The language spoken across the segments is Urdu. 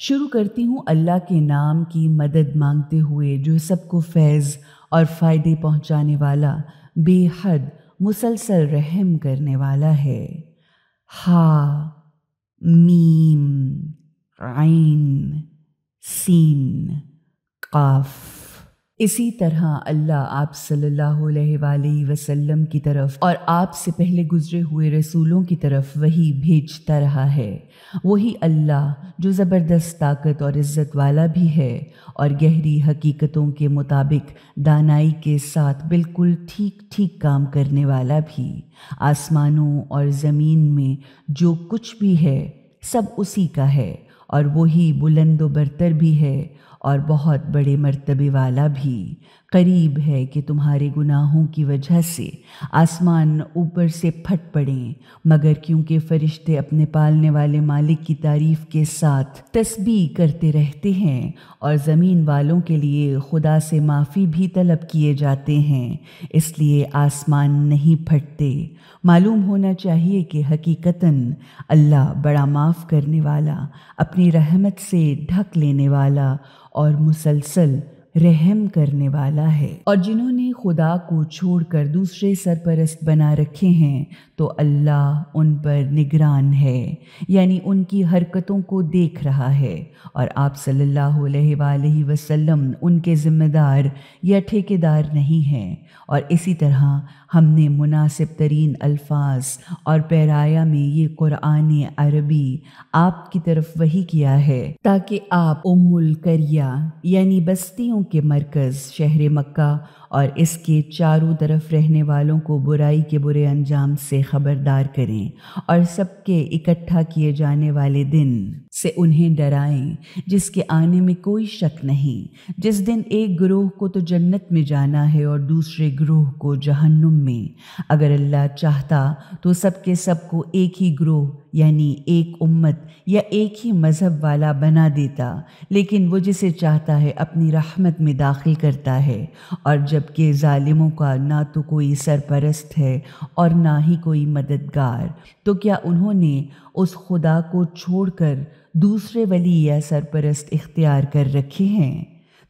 شروع کرتی ہوں اللہ کے نام کی مدد مانگتے ہوئے جو سب کو فیض اور فائدے پہنچانے والا، بے حد مسلسل رحم کرنے والا ہے۔ ہا میم عین سین قاف۔ اسی طرح اللہ آپ صلی اللہ علیہ وآلہ وسلم کی طرف اور آپ سے پہلے گزرے ہوئے رسولوں کی طرف وحی بھیجتا رہا ہے۔ وہی اللہ جو زبردست طاقت اور عزت والا بھی ہے اور گہری حقیقتوں کے مطابق دانائی کے ساتھ بالکل ٹھیک ٹھیک کام کرنے والا بھی۔ آسمانوں اور زمین میں جو کچھ بھی ہے سب اسی کا ہے، اور وہی بلند و برتر بھی ہے اور بہت بڑے مرتبے والا بھی۔ قریب ہے کہ تمہارے گناہوں کی وجہ سے آسمان اوپر سے پھٹ پڑیں، مگر کیونکہ فرشتے اپنے پالنے والے مالک کی تعریف کے ساتھ تسبیح کرتے رہتے ہیں، اور زمین والوں کے لیے خدا سے معافی بھی طلب کیے جاتے ہیں، اس لیے آسمان نہیں پھٹتے۔ معلوم ہونا چاہیے کہ حقیقتاً اللہ بڑا معاف کرنے والا، اپنی رحمت سے ڈھک لینے والا اور مسلسل رحم کرنے والا ہے۔ اور جنہوں نے خدا کو چھوڑ کر دوسرے سرپرست بنا رکھے ہیں تو اللہ ان پر نگران ہے، یعنی ان کی حرکتوں کو دیکھ رہا ہے، اور آپ صلی اللہ علیہ وآلہ وسلم ان کے ذمہ دار یا ٹھیکیدار نہیں ہیں۔ اور اسی طرح ہم نے مناسب ترین الفاظ اور پیرایا میں یہ قرآن عربی آپ کی طرف وحی کیا ہے تاکہ آپ ام القریہ یعنی بستیوں کے مرکز شہر مکہ اور اس کے چاروں طرف رہنے والوں کو برائی کے برے انجام سے خبردار کریں، اور سب کے اکٹھا کیے جانے والے دن سے انہیں ڈرائیں جس کے آنے میں کوئی شک نہیں، جس دن ایک گروہ کو تو جنت میں جانا ہے اور دوسرے گروہ کو جہنم میں۔ اگر اللہ چاہتا تو سب کے سب کو ایک ہی گروہ یعنی ایک امت یا ایک ہی مذہب والا بنا دیتا، لیکن وہ جسے چاہتا ہے اپنی رحمت میں داخل کرتا ہے، اور جبکہ ظالموں کا نہ تو کوئی سرپرست ہے اور نہ ہی کوئی مددگار، تو کیا انہوں نے اس خدا کو چھوڑ کر دوسرے ولی یا سرپرست اختیار کر رکھے ہیں؟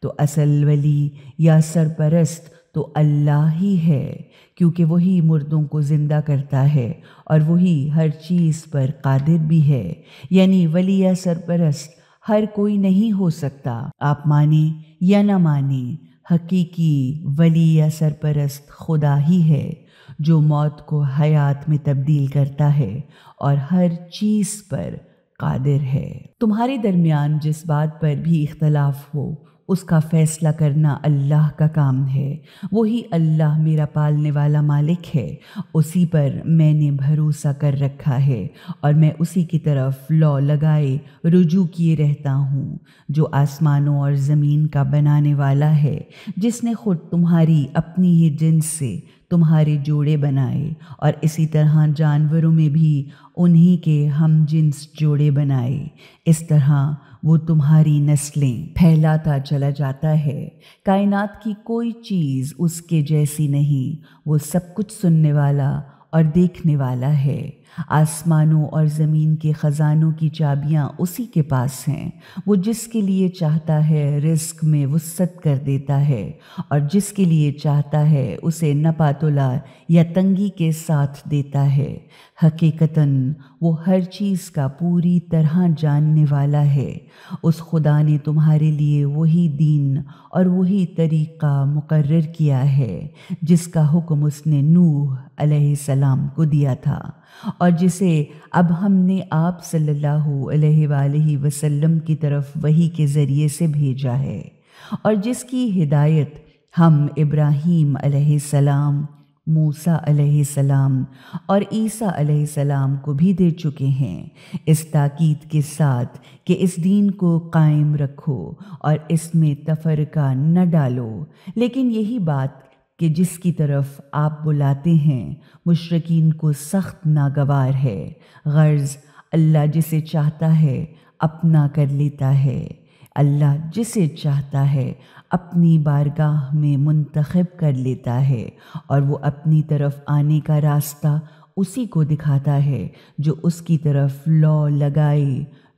تو اصل ولی یا سرپرست تو اللہ ہی ہے، کیونکہ وہی مردوں کو زندہ کرتا ہے اور وہی ہر چیز پر قادر بھی ہے۔ یعنی ولی یا سرپرست ہر کوئی نہیں ہو سکتا، آپ مانیں یا نہ مانیں، حقیقی ولی یا سرپرست خدا ہی ہے جو موت کو حیات میں تبدیل کرتا ہے اور ہر چیز پر قادر ہے۔ تمہارے درمیان جس بات پر بھی اختلاف ہو اس کا فیصلہ کرنا اللہ کا کام ہے۔ وہی اللہ میرا پالنے والا مالک ہے، اسی پر میں نے بھروسہ کر رکھا ہے، اور میں اسی کی طرف لو لگائے رجوع کیے رہتا ہوں، جو آسمانوں اور زمین کا بنانے والا ہے، جس نے خود تمہاری اپنی ہی جنس سے تمہارے جوڑے بنائے، اور اسی طرح جانوروں میں بھی انہی کے ہم جنس جوڑے بنائے۔ اس طرح وہ تمہاری نسلیں پھیلاتا چلا جاتا ہے۔ کائنات کی کوئی چیز اس کے جیسی نہیں، وہ سب کچھ سننے والا اور دیکھنے والا ہے۔ آسمانوں اور زمین کے خزانوں کی چابیاں اسی کے پاس ہیں، وہ جس کے لیے چاہتا ہے رزق میں وسعت کر دیتا ہے، اور جس کے لیے چاہتا ہے اسے نپاتلا یا تنگی کے ساتھ دیتا ہے۔ حقیقتاً وہ ہر چیز کا پوری طرح جاننے والا ہے۔ اس خدا نے تمہارے لیے وہی دین اور وہی طریقہ مقرر کیا ہے جس کا حکم اس نے نوح علیہ السلام کو دیا تھا، اور جسے اب ہم نے آپ صلی اللہ علیہ وآلہ وسلم کی طرف وحی کے ذریعے سے بھیجا ہے، اور جس کی ہدایت ہم ابراہیم علیہ السلام، موسیٰ علیہ السلام اور عیسیٰ علیہ السلام کو بھی دے چکے ہیں، اس تاکید کے ساتھ کہ اس دین کو قائم رکھو اور اس میں تفرقہ نہ ڈالو۔ لیکن یہی بات کہ جس کی طرف آپ بلاتے ہیں مشرکین کو سخت ناگوار ہے، غرض اللہ جسے چاہتا ہے اپنا کر لیتا ہے، اللہ جسے چاہتا ہے اپنی بارگاہ میں منتخب کر لیتا ہے، اور وہ اپنی طرف آنے کا راستہ اسی کو دکھاتا ہے جو اس کی طرف لو لگائے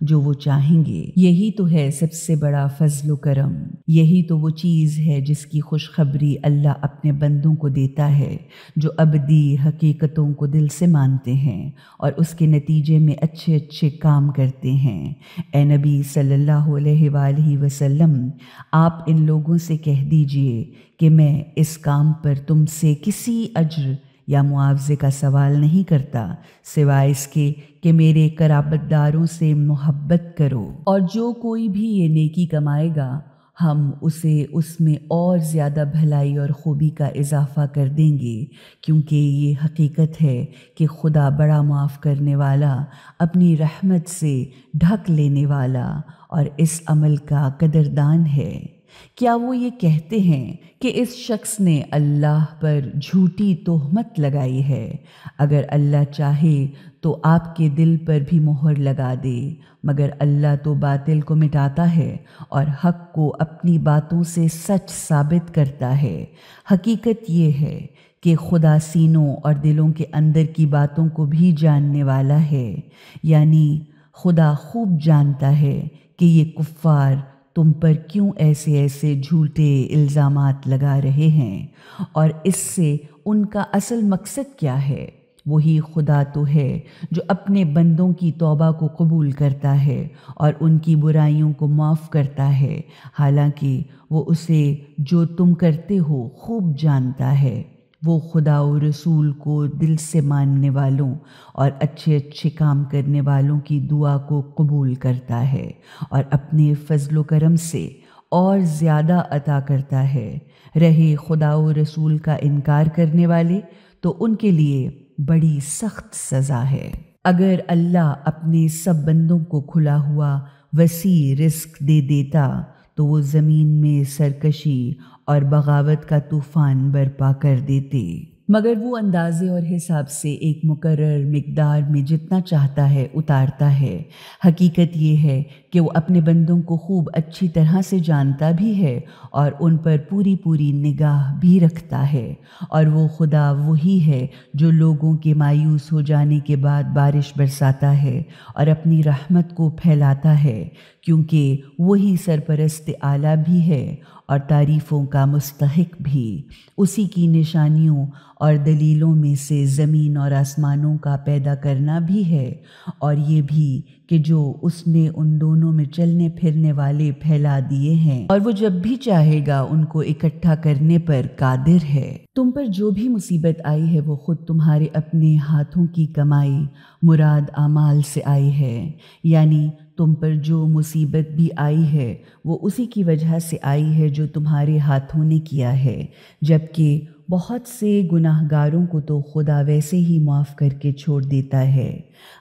جو وہ چاہیں گے۔ یہی تو ہے سب سے بڑا فضل و کرم، یہی تو وہ چیز ہے جس کی خوشخبری اللہ اپنے بندوں کو دیتا ہے جو ابدی حقیقتوں کو دل سے مانتے ہیں اور اس کے نتیجے میں اچھے اچھے کام کرتے ہیں۔ اے نبی صلی اللہ علیہ وآلہ وسلم، آپ ان لوگوں سے کہہ دیجئے کہ میں اس کام پر تم سے کسی اجر یا معاوضے کا سوال نہیں کرتا سوائے اس کے کہ میرے قرابت داروں سے محبت کرو، اور جو کوئی بھی یہ نیکی کمائے گا ہم اسے اس میں اور زیادہ بھلائی اور خوبی کا اضافہ کر دیں گے، کیونکہ یہ حقیقت ہے کہ خدا بڑا معاف کرنے والا، اپنی رحمت سے ڈھک لینے والا اور اس عمل کا قدردان ہے۔ کیا وہ یہ کہتے ہیں کہ اس شخص نے اللہ پر جھوٹی تہمت لگائی ہے؟ اگر اللہ چاہے تو آپ کے دل پر بھی مہر لگا دے، مگر اللہ تو باطل کو مٹاتا ہے اور حق کو اپنی باتوں سے سچ ثابت کرتا ہے۔ حقیقت یہ ہے کہ خدا سینوں اور دلوں کے اندر کی باتوں کو بھی جاننے والا ہے، یعنی خدا خوب جانتا ہے کہ یہ کفار تم پر کیوں ایسے ایسے جھوٹے الزامات لگا رہے ہیں، اور اس سے ان کا اصل مقصد کیا ہے۔ وہی خدا تو ہے جو اپنے بندوں کی توبہ کو قبول کرتا ہے اور ان کی برائیوں کو معاف کرتا ہے، حالانکہ وہ اسے جو تم کرتے ہو خوب جانتا ہے۔ وہ خدا و رسول کو دل سے ماننے والوں اور اچھے اچھے کام کرنے والوں کی دعا کو قبول کرتا ہے اور اپنے فضل و کرم سے اور زیادہ عطا کرتا ہے۔ رہے خدا و رسول کا انکار کرنے والے تو ان کے لیے بڑی سخت سزا ہے۔ اگر اللہ اپنے سب بندوں کو کھلا ہوا وسیع رزق دے دیتا تو وہ زمین میں سرکشی اور بغاوت کا طوفان برپا کر دیتے، مگر وہ اندازے اور حساب سے ایک مقرر مقدار میں جتنا چاہتا ہے اتارتا ہے۔ حقیقت یہ ہے کہ وہ اپنے بندوں کو خوب اچھی طرح سے جانتا بھی ہے اور ان پر پوری پوری نگاہ بھی رکھتا ہے، اور وہ خدا وہی ہے جو لوگوں کے مایوس ہو جانے کے بعد بارش برساتا ہے اور اپنی رحمت کو پھیلاتا ہے، کیونکہ وہی سرپرست اعلیٰ بھی ہے اور تعریفوں کا مستحق بھی۔ اسی کی نشانیوں اور دلیلوں میں سے زمین اور آسمانوں کا پیدا کرنا بھی ہے، اور یہ بھی کہ جو اس نے ان دونوں میں چلنے پھرنے والے پھیلا دیے ہیں، اور وہ جب بھی چاہے گا ان کو اکٹھا کرنے پر قادر ہے۔ تم پر جو بھی مصیبت آئی ہے وہ خود تمہارے اپنے ہاتھوں کی کمائی مراد اعمال سے آئی ہے، یعنی تم پر جو مصیبت بھی آئی ہے وہ اسی کی وجہ سے آئی ہے جو تمہارے ہاتھوں نے کیا ہے، جبکہ بہت سے گناہ گاروں کو تو خدا ویسے ہی معاف کر کے چھوڑ دیتا ہے۔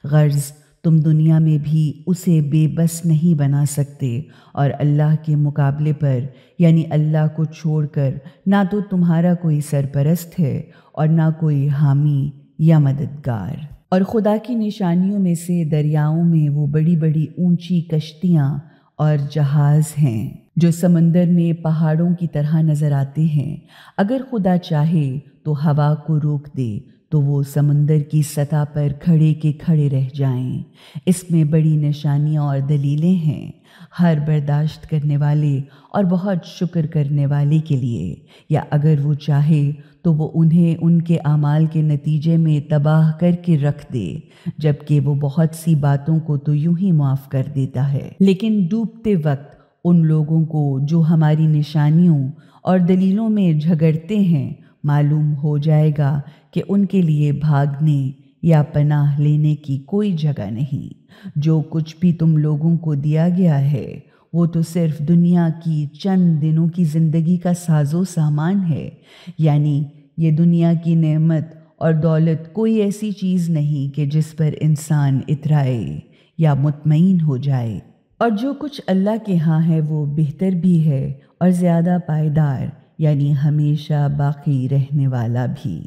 غرض تم دنیا میں بھی اسے بے بس نہیں بنا سکتے، اور اللہ کے مقابلے پر یعنی اللہ کو چھوڑ کر نہ تو تمہارا کوئی سرپرست ہے اور نہ کوئی حامی یا مددگار۔ اور خدا کی نشانیوں میں سے دریاؤں میں وہ بڑی بڑی اونچی کشتیاں اور جہاز ہیں جو سمندر میں پہاڑوں کی طرح نظر آتے ہیں۔ اگر خدا چاہے تو ہوا کو روک دے تو وہ سمندر کی سطح پر کھڑے کے کھڑے رہ جائیں۔ اس میں بڑی نشانیاں اور دلیلیں ہیں ہر برداشت کرنے والے اور بہت شکر کرنے والے کے لیے، یا اگر وہ چاہے تو وہ انہیں ان کے اعمال کے نتیجے میں تباہ کر کے رکھ دے، جبکہ وہ بہت سی باتوں کو تو یوں ہی معاف کر دیتا ہے۔ لیکن ڈوبتے وقت ان لوگوں کو جو ہماری نشانیوں اور دلیلوں میں جھگڑتے ہیں معلوم ہو جائے گا کہ ان کے لیے بھاگنے یا پناہ لینے کی کوئی جگہ نہیں۔ جو کچھ بھی تم لوگوں کو دیا گیا ہے وہ تو صرف دنیا کی چند دنوں کی زندگی کا ساز و سامان ہے، یعنی یہ دنیا کی نعمت اور دولت کوئی ایسی چیز نہیں کہ جس پر انسان اترائے یا مطمئن ہو جائے، اور جو کچھ اللہ کے ہاں ہے وہ بہتر بھی ہے اور زیادہ پائیدار، یعنی ہمیشہ باقی رہنے والا بھی،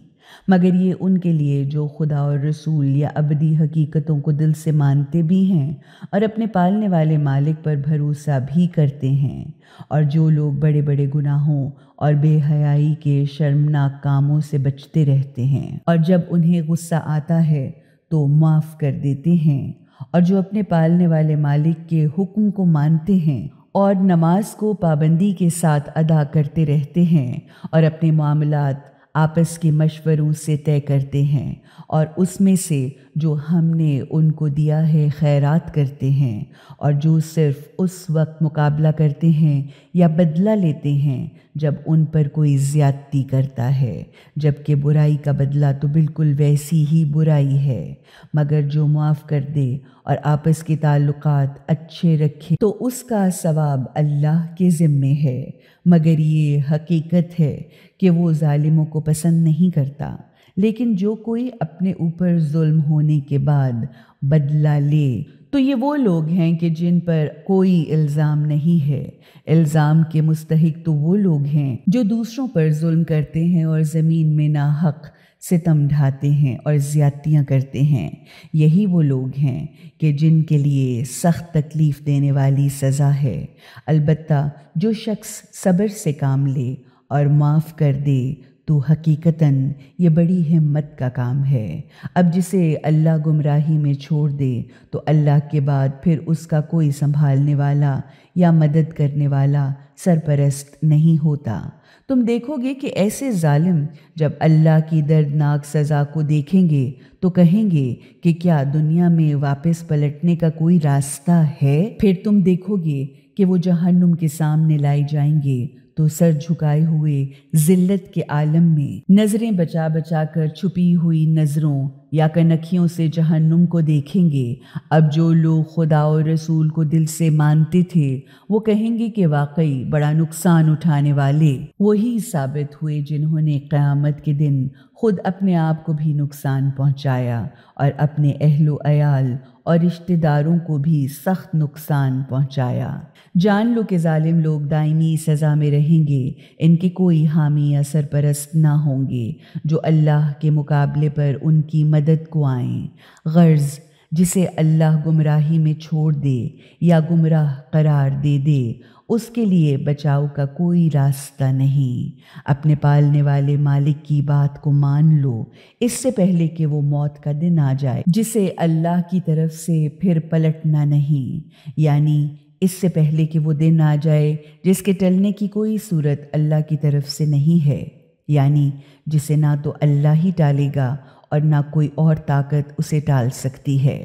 مگر یہ ان کے لیے جو خدا اور رسول یا ابدی حقیقتوں کو دل سے مانتے بھی ہیں اور اپنے پالنے والے مالک پر بھروسہ بھی کرتے ہیں، اور جو لوگ بڑے بڑے گناہوں اور بے حیائی کے شرمناک کاموں سے بچتے رہتے ہیں، اور جب انہیں غصہ آتا ہے تو معاف کر دیتے ہیں، اور جو اپنے پالنے والے مالک کے حکم کو مانتے ہیں اور نماز کو پابندی کے ساتھ ادا کرتے رہتے ہیں اور اپنے معاملات آپس کے مشوروں سے طے کرتے ہیں اور اس میں سے جو ہم نے ان کو دیا ہے خیرات کرتے ہیں، اور جو صرف اس وقت مقابلہ کرتے ہیں یا بدلہ لیتے ہیں جب ان پر کوئی زیادتی کرتا ہے، جبکہ برائی کا بدلہ تو بالکل ویسی ہی برائی ہے، مگر جو معاف کر دے اور آپس کے تعلقات اچھے رکھے تو اس کا ثواب اللہ کے ذمے ہے، مگر یہ حقیقت ہے کہ وہ ظالموں کو پسند نہیں کرتا۔ لیکن جو کوئی اپنے اوپر ظلم ہونے کے بعد بدلہ لے تو یہ وہ لوگ ہیں کہ جن پر کوئی الزام نہیں ہے۔ الزام کے مستحق تو وہ لوگ ہیں جو دوسروں پر ظلم کرتے ہیں اور زمین میں ناحق ستم ڈھاتے ہیں اور زیادتیاں کرتے ہیں۔ یہی وہ لوگ ہیں کہ جن کے لیے سخت تکلیف دینے والی سزا ہے۔ البتہ جو شخص صبر سے کام لے اور معاف کر دے تو حقیقتاً یہ بڑی ہمت کا کام ہے۔ اب جسے اللہ گمراہی میں چھوڑ دے تو اللہ کے بعد پھر اس کا کوئی سنبھالنے والا یا مدد کرنے والا سرپرست نہیں ہوتا۔ تم دیکھو گے کہ ایسے ظالم جب اللہ کی دردناک سزا کو دیکھیں گے تو کہیں گے کہ کیا دنیا میں واپس پلٹنے کا کوئی راستہ ہے؟ پھر تم دیکھو گے کہ وہ جہنم کے سامنے لائے جائیں گے تو سر جھکائے ہوئے ذلت کے عالم میں نظریں بچا بچا کر چھپی ہوئی نظروں یا کنکھیوں سے جہنم کو دیکھیں گے۔ اب جو لوگ خدا اور رسول کو دل سے مانتے تھے وہ کہیں گے کہ واقعی بڑا نقصان اٹھانے والے وہی ثابت ہوئے جنہوں نے قیامت کے دن خود اپنے آپ کو بھی نقصان پہنچایا اور اپنے اہل و عیال اور رشتہ داروں کو بھی سخت نقصان پہنچایا۔ جان لو کہ ظالم لوگ دائمی سزا میں رہیں گے، ان کے کوئی حامی یا سرپرست نہ ہوں گے جو اللہ کے مقابلے پر ان کی مدد کو آئیں۔ غرض جسے اللہ گمراہی میں چھوڑ دے یا گمراہ قرار دے دے اس کے لیے بچاؤ کا کوئی راستہ نہیں۔ اپنے پالنے والے مالک کی بات کو مان لو اس سے پہلے کہ وہ موت کا دن آ جائے جسے اللہ کی طرف سے پھر پلٹنا نہیں، یعنی اس سے پہلے کہ وہ دن آ جائے جس کے ٹلنے کی کوئی صورت اللہ کی طرف سے نہیں ہے، یعنی جسے نہ تو اللہ ہی ٹالے گا اور نہ کوئی اور طاقت اسے ٹال سکتی ہے۔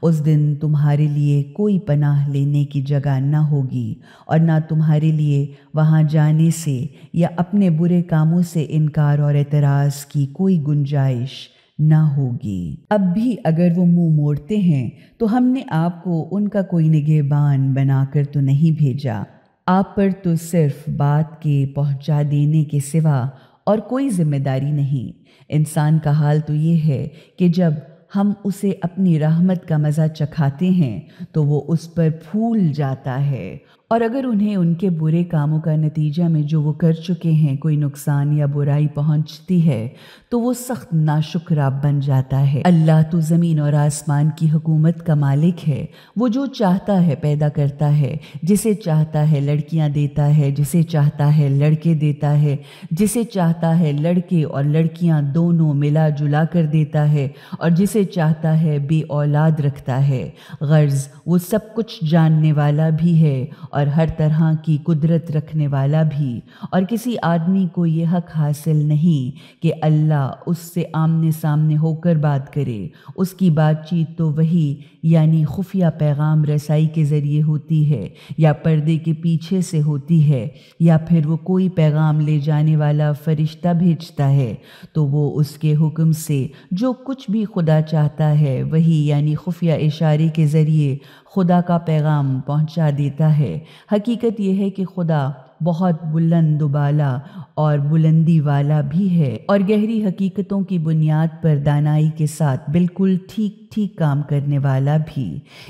اس دن تمہارے لیے کوئی پناہ لینے کی جگہ نہ ہوگی اور نہ تمہارے لیے وہاں جانے سے یا اپنے برے کاموں سے انکار اور اعتراض کی کوئی گنجائش نہ ہوگی۔ اب بھی اگر وہ منہ موڑتے ہیں تو ہم نے آپ کو ان کا کوئی نگہبان بنا کر تو نہیں بھیجا، آپ پر تو صرف بات کے پہنچا دینے کے سوا اور کوئی ذمہ داری نہیں۔ انسان کا حال تو یہ ہے کہ جب ہم اسے اپنی رحمت کا مزہ چکھاتے ہیں تو وہ اس پر پھول جاتا ہے، اور اگر انہیں ان کے برے کاموں کا نتیجہ میں جو وہ کر چکے ہیں کوئی نقصان یا برائی پہنچتی ہے تو وہ سخت ناشکرا بن جاتا ہے۔ اللہ تو زمین اور آسمان کی حکومت کا مالک ہے، وہ جو چاہتا ہے پیدا کرتا ہے، جسے چاہتا ہے لڑکیاں دیتا ہے، جسے چاہتا ہے لڑکے دیتا ہے، جسے چاہتا ہے لڑکے اور لڑکیاں دونوں ملا جلا کر دیتا ہے، اور جسے چاہتا ہے بے اولاد رکھتا ہے۔ غرض وہ سب کچھ جاننے والا بھی ہے اور ہر طرح کی قدرت رکھنے والا بھی، اور کسی آدمی کو یہ حق حاصل نہیں کہ اللہ اس سے آمنے سامنے ہو کر بات کرے۔ اس کی بات چیت تو وہی یعنی خفیہ پیغام رسائی کے ذریعے ہوتی ہے یا پردے کے پیچھے سے ہوتی ہے، یا پھر وہ کوئی پیغام لے جانے والا فرشتہ بھیجتا ہے تو وہ اس کے حکم سے جو کچھ بھی خدا چاہتا ہے وہی یعنی خفیہ اشارے کے ذریعے خدا کا پیغام پہنچا دیتا ہے۔ حقیقت یہ ہے کہ خدا بہت بلند و بالا اور بلندی والا بھی ہے اور گہری حقیقتوں کی بنیاد پر دانائی کے ساتھ بالکل ٹھیک کام کرنے والا بھی۔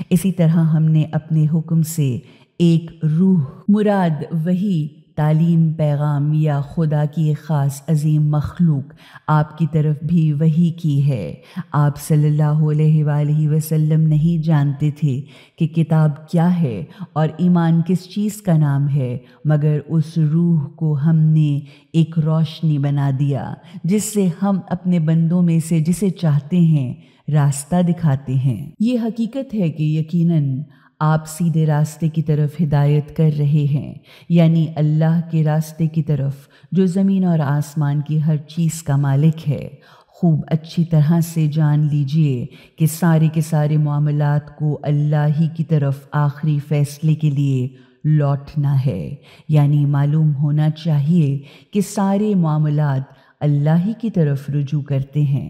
اسی طرح ہم نے اپنے حکم سے ایک روح مراد وہی تعلیم، پیغام یا خدا کی ایک خاص عظیم مخلوق آپ کی طرف بھی وحی کی ہے۔ آپ صلی اللہ علیہ وآلہ وسلم نہیں جانتے تھے کہ کتاب کیا ہے اور ایمان کس چیز کا نام ہے، مگر اس روح کو ہم نے ایک روشنی بنا دیا جس سے ہم اپنے بندوں میں سے جسے چاہتے ہیں راستہ دکھاتے ہیں۔ یہ حقیقت ہے کہ یقیناً آپ سیدھے راستے کی طرف ہدایت کر رہے ہیں، یعنی اللہ کے راستے کی طرف جو زمین اور آسمان کی ہر چیز کا مالک ہے۔ خوب اچھی طرح سے جان لیجئے کہ کے سارے معاملات کو اللہ ہی کی طرف آخری فیصلے کے لیے لوٹنا ہے، یعنی معلوم ہونا چاہیے کہ سارے معاملات اللہ ہی کی طرف رجوع کرتے ہیں۔